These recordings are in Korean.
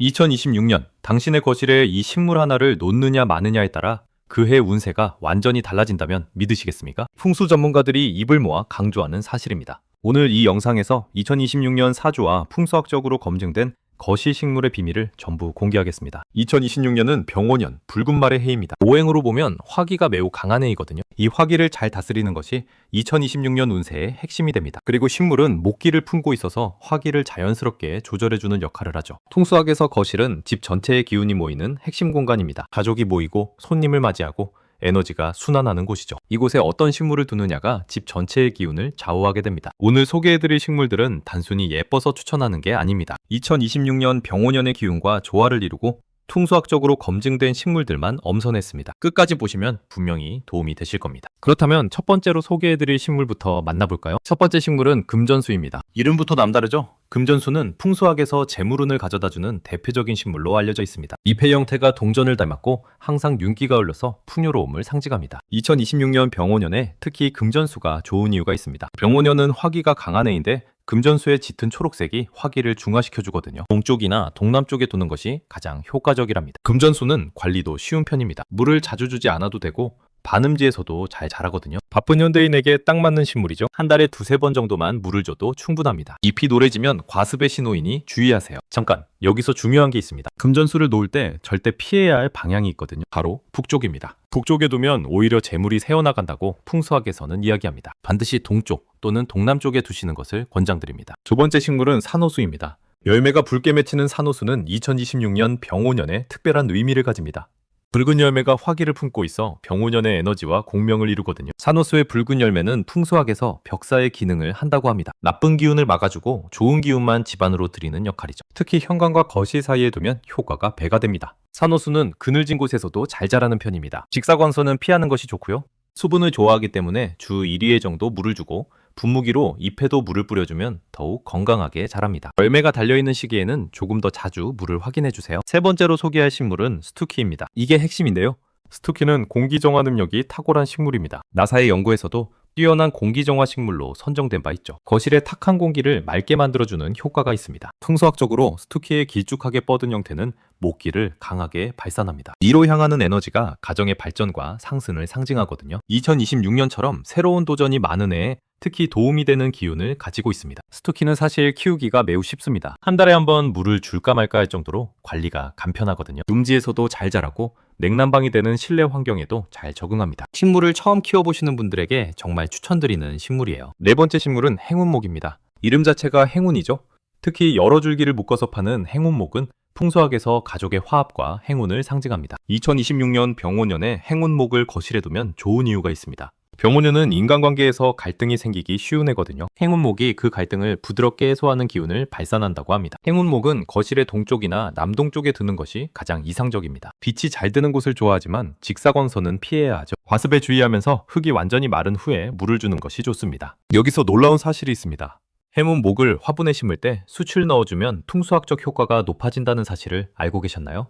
2026년 당신의 거실에 이 식물 하나를 놓느냐 마느냐에 따라 그해 운세가 완전히 달라진다면 믿으시겠습니까? 풍수 전문가들이 입을 모아 강조하는 사실입니다. 오늘 이 영상에서 2026년 사주와 풍수학적으로 검증된 거실 식물의 비밀을 전부 공개하겠습니다. 2026년은 병오년, 붉은 말의 해입니다. 오행으로 보면 화기가 매우 강한 해이거든요. 이 화기를 잘 다스리는 것이 2026년 운세의 핵심이 됩니다. 그리고 식물은 목기를 품고 있어서 화기를 자연스럽게 조절해주는 역할을 하죠. 통수학에서 거실은 집 전체의 기운이 모이는 핵심 공간입니다. 가족이 모이고 손님을 맞이하고 에너지가 순환하는 곳이죠. 이곳에 어떤 식물을 두느냐가 집 전체의 기운을 좌우하게 됩니다. 오늘 소개해드릴 식물들은 단순히 예뻐서 추천하는 게 아닙니다. 2026년 병오년의 기운과 조화를 이루고 풍수학적으로 검증된 식물들만 엄선했습니다. 끝까지 보시면 분명히 도움이 되실 겁니다. 그렇다면 첫 번째로 소개해드릴 식물부터 만나볼까요? 첫 번째 식물은 금전수입니다. 이름부터 남다르죠? 금전수는 풍수학에서 재물운을 가져다주는 대표적인 식물로 알려져 있습니다. 잎의 형태가 동전을 닮았고 항상 윤기가 흘러서 풍요로움을 상징합니다. 2026년 병오년에 특히 금전수가 좋은 이유가 있습니다. 병오년은 화기가 강한 해인데 금전수의 짙은 초록색이 화기를 중화시켜주거든요. 동쪽이나 동남쪽에 두는 것이 가장 효과적이랍니다. 금전수는 관리도 쉬운 편입니다. 물을 자주 주지 않아도 되고 반음지에서도 잘 자라거든요. 바쁜 현대인에게 딱 맞는 식물이죠. 한 달에 두세 번 정도만 물을 줘도 충분합니다. 잎이 노래지면 과습의 신호이니 주의하세요. 잠깐, 여기서 중요한 게 있습니다. 금전수를 놓을 때 절대 피해야 할 방향이 있거든요. 바로 북쪽입니다. 북쪽에 두면 오히려 재물이 새어나간다고 풍수학에서는 이야기합니다. 반드시 동쪽 또는 동남쪽에 두시는 것을 권장드립니다. 두 번째 식물은 산호수입니다. 열매가 붉게 맺히는 산호수는 2026년 병오년에 특별한 의미를 가집니다. 붉은 열매가 화기를 품고 있어 병오년의 에너지와 공명을 이루거든요. 산호수의 붉은 열매는 풍수학에서 벽사의 기능을 한다고 합니다. 나쁜 기운을 막아주고 좋은 기운만 집안으로 들이는 역할이죠. 특히 현관과 거실 사이에 두면 효과가 배가 됩니다. 산호수는 그늘진 곳에서도 잘 자라는 편입니다. 직사광선은 피하는 것이 좋고요. 수분을 좋아하기 때문에 주 1회 정도 물을 주고 분무기로 잎에도 물을 뿌려주면 더욱 건강하게 자랍니다. 열매가 달려있는 시기에는 조금 더 자주 물을 확인해주세요. 세 번째로 소개할 식물은 스투키입니다. 이게 핵심인데요. 스투키는 공기정화 능력이 탁월한 식물입니다. 나사의 연구에서도 뛰어난 공기정화 식물로 선정된 바 있죠. 거실의 탁한 공기를 맑게 만들어주는 효과가 있습니다. 풍수학적으로 스투키의 길쭉하게 뻗은 형태는 목기를 강하게 발산합니다. 이로 향하는 에너지가 가정의 발전과 상승을 상징하거든요. 2026년처럼 새로운 도전이 많은 해에 특히 도움이 되는 기운을 가지고 있습니다. 스투키는 사실 키우기가 매우 쉽습니다. 한 달에 한 번 물을 줄까 말까 할 정도로 관리가 간편하거든요. 음지에서도 잘 자라고 냉난방이 되는 실내 환경에도 잘 적응합니다. 식물을 처음 키워보시는 분들에게 정말 추천드리는 식물이에요. 네 번째 식물은 행운목입니다. 이름 자체가 행운이죠. 특히 여러 줄기를 묶어서 파는 행운목은 풍수학에서 가족의 화합과 행운을 상징합니다. 2026년 병오년에 행운목을 거실에 두면 좋은 이유가 있습니다. 병오년은 인간관계에서 갈등이 생기기 쉬운 해거든요. 행운목이 그 갈등을 부드럽게 해소하는 기운을 발산한다고 합니다. 행운목은 거실의 동쪽이나 남동쪽에 두는 것이 가장 이상적입니다. 빛이 잘 드는 곳을 좋아하지만 직사광선은 피해야 하죠. 과습에 주의하면서 흙이 완전히 마른 후에 물을 주는 것이 좋습니다. 여기서 놀라운 사실이 있습니다. 행운목을 화분에 심을 때 숯을 넣어주면 풍수학적 효과가 높아진다는 사실을 알고 계셨나요?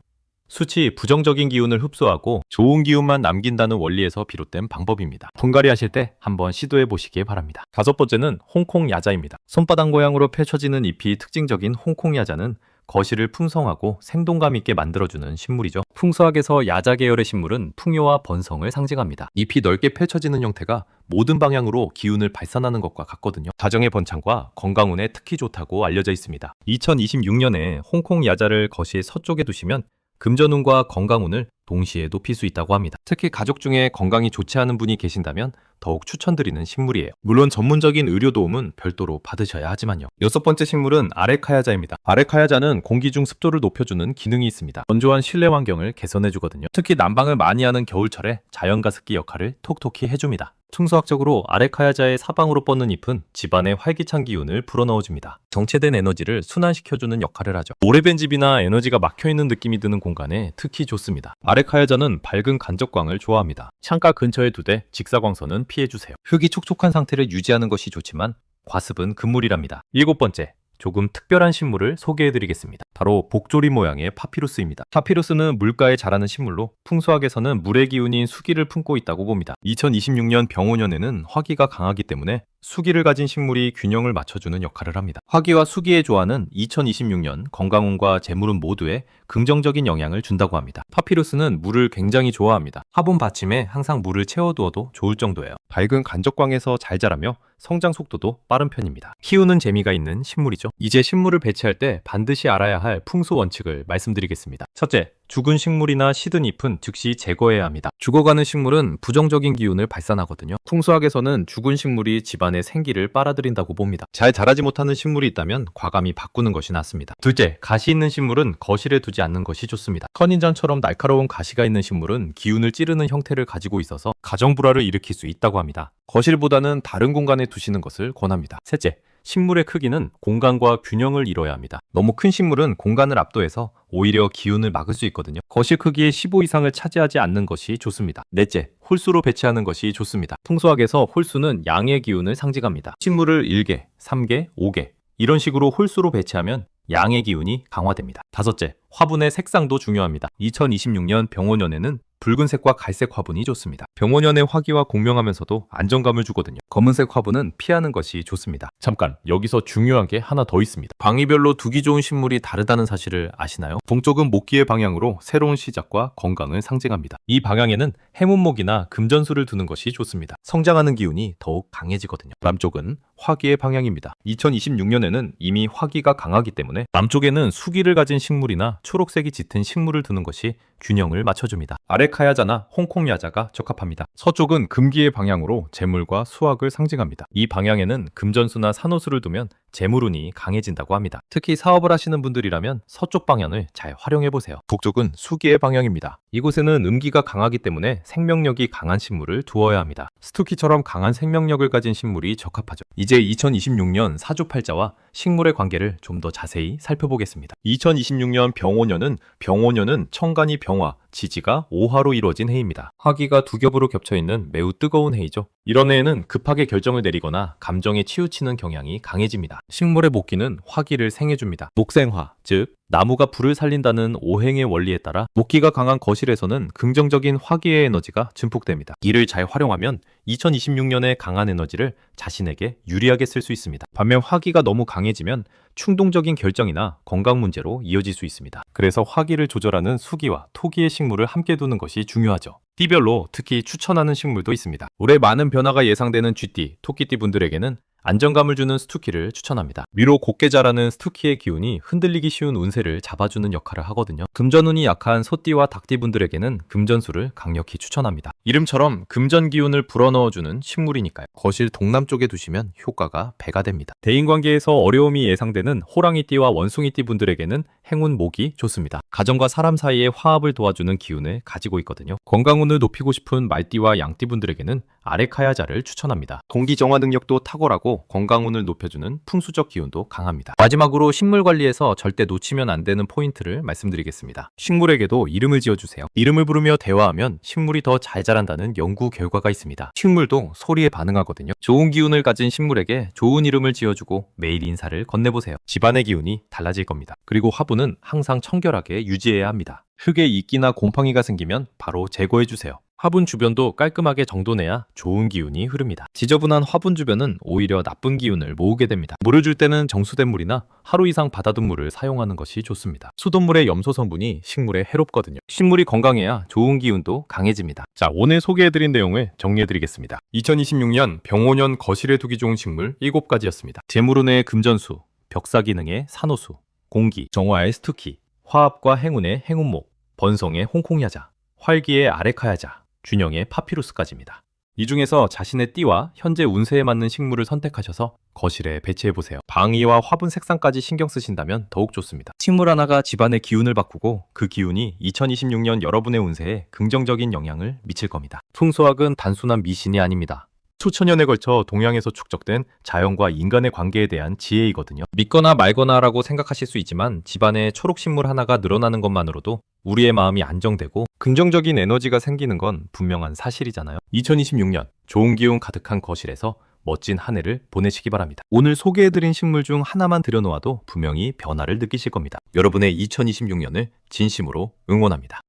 숯이 부정적인 기운을 흡수하고 좋은 기운만 남긴다는 원리에서 비롯된 방법입니다. 분갈이 하실 때 한번 시도해 보시기 바랍니다. 다섯 번째는 홍콩 야자입니다. 손바닥 모양으로 펼쳐지는 잎이 특징적인 홍콩 야자는 거실을 풍성하고 생동감 있게 만들어주는 식물이죠. 풍수학에서 야자 계열의 식물은 풍요와 번성을 상징합니다. 잎이 넓게 펼쳐지는 형태가 모든 방향으로 기운을 발산하는 것과 같거든요. 가정의 번창과 건강운에 특히 좋다고 알려져 있습니다. 2026년에 홍콩 야자를 거실 서쪽에 두시면 금전운과 건강운을 동시에 높일 수 있다고 합니다. 특히 가족 중에 건강이 좋지 않은 분이 계신다면 더욱 추천드리는 식물이에요. 물론 전문적인 의료 도움은 별도로 받으셔야 하지만요. 여섯 번째 식물은 아레카야자입니다. 아레카야자는 공기 중 습도를 높여주는 기능이 있습니다. 건조한 실내 환경을 개선해주거든요. 특히 난방을 많이 하는 겨울철에 자연가습기 역할을 톡톡히 해줍니다. 풍수학적으로 아레카야자의 사방으로 뻗는 잎은 집안의 활기찬 기운을 불어넣어줍니다. 정체된 에너지를 순환시켜주는 역할을 하죠. 오래된 집이나 에너지가 막혀있는 느낌이 드는 공간에 특히 좋습니다. 아레카야자는 밝은 간접광을 좋아합니다. 창가 근처에 두되 직사광선은 피해주세요. 흙이 촉촉한 상태를 유지하는 것이 좋지만 과습은 금물이랍니다. 일곱 번째, 조금 특별한 식물을 소개해드리겠습니다. 바로 복조리 모양의 파피루스입니다. 파피루스는 물가에 자라는 식물로 풍수학에서는 물의 기운인 수기를 품고 있다고 봅니다. 2026년 병오년에는 화기가 강하기 때문에 수기를 가진 식물이 균형을 맞춰주는 역할을 합니다. 화기와 수기의 조화는 2026년 건강운과 재물운 모두에 긍정적인 영향을 준다고 합니다. 파피루스는 물을 굉장히 좋아합니다. 화분 받침에 항상 물을 채워두어도 좋을 정도예요. 밝은 간접광에서 잘 자라며 성장 속도도 빠른 편입니다. 키우는 재미가 있는 식물이죠. 이제 식물을 배치할 때 반드시 알아야 할 풍수 원칙을 말씀드리겠습니다. 첫째, 죽은 식물이나 시든 잎은 즉시 제거해야 합니다. 죽어가는 식물은 부정적인 기운을 발산하거든요. 풍수학에서는 죽은 식물이 집안의 생기를 빨아들인다고 봅니다. 잘 자라지 못하는 식물이 있다면 과감히 바꾸는 것이 낫습니다. 둘째, 가시 있는 식물은 거실에 두지 않는 것이 좋습니다. 선인장처럼 날카로운 가시가 있는 식물은 기운을 찌르는 형태를 가지고 있어서 가정불화를 일으킬 수 있다고 합니다. 거실보다는 다른 공간에 두시는 것을 권합니다. 셋째, 식물의 크기는 공간과 균형을 이뤄야 합니다. 너무 큰 식물은 공간을 압도해서 오히려 기운을 막을 수 있거든요. 거실 크기의 15 이상을 차지하지 않는 것이 좋습니다. 넷째, 홀수로 배치하는 것이 좋습니다. 풍수학에서 홀수는 양의 기운을 상징합니다. 식물을 1개, 3개, 5개 이런 식으로 홀수로 배치하면 양의 기운이 강화됩니다. 다섯째, 화분의 색상도 중요합니다. 2026년 병원연에는 붉은색과 갈색 화분이 좋습니다. 병원연의 화기와 공명하면서도 안정감을 주거든요. 검은색 화분은 피하는 것이 좋습니다. 잠깐, 여기서 중요한 게 하나 더 있습니다. 방위별로 두기 좋은 식물이 다르다는 사실을 아시나요? 동쪽은 목기의 방향으로 새로운 시작과 건강을 상징합니다. 이 방향에는 해문목이나 금전수를 두는 것이 좋습니다. 성장하는 기운이 더욱 강해지거든요. 남쪽은 화기의 방향입니다. 2026년에는 이미 화기가 강하기 때문에 남쪽에는 수기를 가진 식물이나 초록색이 짙은 식물을 두는 것이 균형을 맞춰줍니다. 아레카야자나 홍콩야자가 적합합니다. 서쪽은 금기의 방향으로 재물과 수확을 상징합니다. 이 방향에는 금전수나 산호수를 두면 재물운이 강해진다고 합니다. 특히 사업을 하시는 분들이라면 서쪽 방향을 잘 활용해보세요. 북쪽은 수기의 방향입니다. 이곳에는 음기가 강하기 때문에 생명력이 강한 식물을 두어야 합니다. 스투키처럼 강한 생명력을 가진 식물이 적합하죠. 이제 2026년 사주팔자와 식물의 관계를 좀 더 자세히 살펴보겠습니다. 2026년 병오년은 천간이 병화, 지지가 오화로 이루어진 해입니다. 화기가 두 겹으로 겹쳐있는 매우 뜨거운 해이죠. 이런 해에는 급하게 결정을 내리거나 감정에 치우치는 경향이 강해집니다. 식물의 목기는 화기를 생해줍니다. 목생화, 즉 나무가 불을 살린다는 오행의 원리에 따라 목기가 강한 거실에서는 긍정적인 화기의 에너지가 증폭됩니다. 이를 잘 활용하면 2026년의 강한 에너지를 자신에게 유리하게 쓸 수 있습니다. 반면 화기가 너무 강해지면 충동적인 결정이나 건강 문제로 이어질 수 있습니다. 그래서 화기를 조절하는 수기와 토기의 식물을 함께 두는 것이 중요하죠. 띠별로 특히 추천하는 식물도 있습니다. 올해 많은 변화가 예상되는 쥐띠, 토끼띠 분들에게는 안정감을 주는 스투키를 추천합니다. 위로 곱게 자라는 스투키의 기운이 흔들리기 쉬운 운세를 잡아주는 역할을 하거든요. 금전운이 약한 소띠와 닭띠 분들에게는 금전수를 강력히 추천합니다. 이름처럼 금전 기운을 불어넣어주는 식물이니까요. 거실 동남쪽에 두시면 효과가 배가 됩니다. 대인관계에서 어려움이 예상되는 호랑이띠와 원숭이띠 분들에게는 행운 목이 좋습니다. 가정과 사람 사이의 화합을 도와주는 기운을 가지고 있거든요. 건강운을 높이고 싶은 말띠와 양띠 분들에게는 아레카야자를 추천합니다. 공기 정화 능력도 탁월하고 건강운을 높여주는 풍수적 기운도 강합니다. 마지막으로 식물 관리에서 절대 놓치면 안 되는 포인트를 말씀드리겠습니다. 식물에게도 이름을 지어주세요. 이름을 부르며 대화하면 식물이 더 잘 자란다는 연구 결과가 있습니다. 식물도 소리에 반응하거든요. 좋은 기운을 가진 식물에게 좋은 이름을 지어주고 매일 인사를 건네보세요. 집안의 기운이 달라질 겁니다. 그리고 화분은 항상 청결하게 유지해야 합니다. 흙에 이끼나 곰팡이가 생기면 바로 제거해주세요. 화분 주변도 깔끔하게 정돈해야 좋은 기운이 흐릅니다. 지저분한 화분 주변은 오히려 나쁜 기운을 모으게 됩니다. 물을 줄 때는 정수된 물이나 하루 이상 받아둔 물을 사용하는 것이 좋습니다. 수돗물의 염소 성분이 식물에 해롭거든요. 식물이 건강해야 좋은 기운도 강해집니다. 자, 오늘 소개해드린 내용을 정리해드리겠습니다. 2026년 병오년 거실에 두기 좋은 식물 7가지였습니다. 재물운의 금전수, 벽사기능의 산호수, 공기, 정화의 스투키, 화합과 행운의 행운목, 번성의 홍콩야자, 활기의 아레카야자, 균형의 파피루스까지입니다. 이 중에서 자신의 띠와 현재 운세에 맞는 식물을 선택하셔서 거실에 배치해보세요. 방위와 화분 색상까지 신경 쓰신다면 더욱 좋습니다. 식물 하나가 집안의 기운을 바꾸고 그 기운이 2026년 여러분의 운세에 긍정적인 영향을 미칠 겁니다. 풍수학은 단순한 미신이 아닙니다. 수천년에 걸쳐 동양에서 축적된 자연과 인간의 관계에 대한 지혜이거든요. 믿거나 말거나라고 생각하실 수 있지만 집안에 초록식물 하나가 늘어나는 것만으로도 우리의 마음이 안정되고 긍정적인 에너지가 생기는 건 분명한 사실이잖아요. 2026년 좋은 기운 가득한 거실에서 멋진 한 해를 보내시기 바랍니다. 오늘 소개해드린 식물 중 하나만 들여놓아도 분명히 변화를 느끼실 겁니다. 여러분의 2026년을 진심으로 응원합니다.